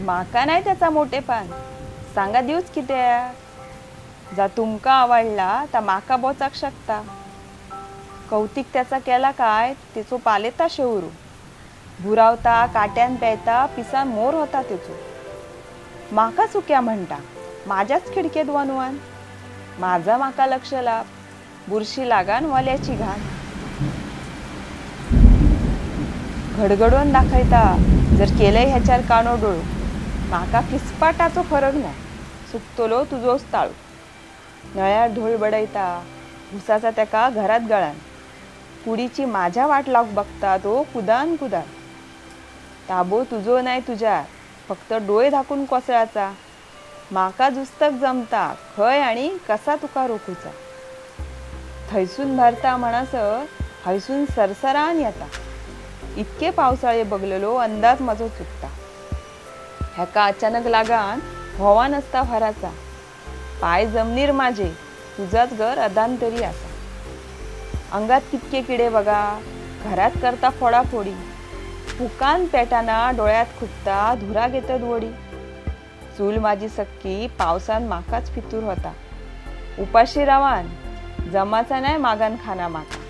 माका नाही त्याचा मोठेपण, सांगा दिवच कित्याक. जा तुमका आवडला तर माका बोचाक शकता. कौतिक त्याचा केला काय तेचो पालेता शेवरू. भुरावता काट्यान पेयता पिसान मोर होता तेचो. माका चुक्या म्हणटा, माझ्याच खिडकेत वनवान. माझा माका लक्ष लाभ, बुरशी लागान वल्याची घाण. घडघडून दाखयता जर केलंय ह्याच्यार कानो डोळू. माका किसपाटाचो फरक ना, सुकतलो तुझोच ताळू. नळ्यार धूळ बडयता, भुसाचा तेका घरात गळान. कुडीची माझ्या वाट लावक बघता तो कुदान कुदान. ताबो तुझो नाही तुझ्या, फक्त डोळे धाकून कोसळाचा. माका जुस्तक जमता खय आणि कसा तुका रोखूचा. थैसून भरता म्हणसर हैसून सरसरान येता. इतके पावसाळे बगलेलो अंदाज माझो चुकता. हेका अचानक लागान व्होवान असता भराचा. पाय जमनीर माझे, तुझाच घर अदांतरी असा. अंगात कितके किडे बघा, घरात करता फोडाफोडी. फुकान पेटाना डोळ्यात खुपता, धुरा घेतत वडी. चूल माझी सक्की पावसान माकाच फितूर होता. उपाशी रावान जमाचा नाही मागान खाना माका.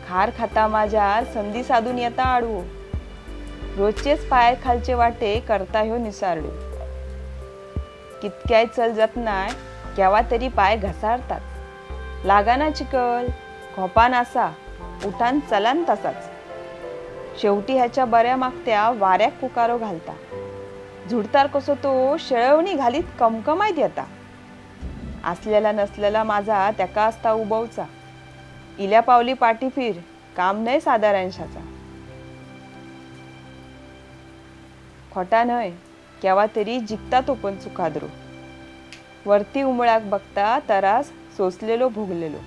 खार खाता माझ्यार संधी साधून येता आडवो. रोजचेच पाय खालचे वाटे करता ह्यो निसारडो. कितक्याय चल जात नाय केव्हा तरी पाय घसारतात. लागाना चिकल, खोपान आसा, उठान चलान तसाच. शेवटी ह्याच्या बऱ्या मागत्या वाऱ्याक पुकारो घालता. झुडतार कसो तो शेळवणी घालीत कमकमायत येता. असलेला नसलेला माझा त्याका असता उबवचा. इल्या पावली पाठी फिर, काम नाही साधारणशाचा. खोटा न्हय, केव्हा तरी जिकता तो पण चुकाद्रो. वरती उमळाक बघता तरास सोसलेलो भोगलेलो.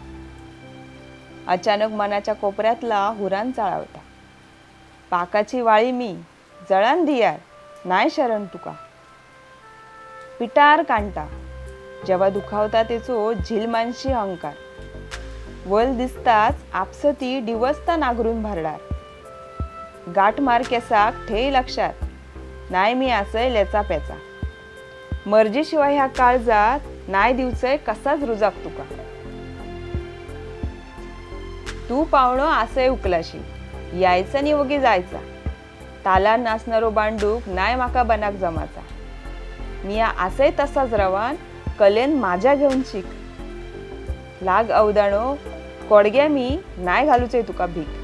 अचानक मनाच्या कोपऱ्यातला हुरान चाळावता. पाकाची वाळी मी, जळान दियार, नाय शरण तुका. पिटार कांटा, जेव्हा दुखावता तेचो झिलमानशी अहंकार. वल दिसताच आपसती डिवसता नागरून भरडार. गाठ मार केसाक ठेय लक्षात, नाय मी असय लेचा पेचा. मर्जीशिवाय ह्या काळजात नाय दिवचय कसाच रुजाक तुका. तू पावणो असय उकलाशी, यायचा नि वगी जायचा. तालान नाचणारो बांडूक नाय माका बनाक जमाचा. मी असय तसाच रवान, कलेन माझ्या घेऊन शिक. लाग अवदाणो कोडग्या मी नाय घालूचय तुका भीक.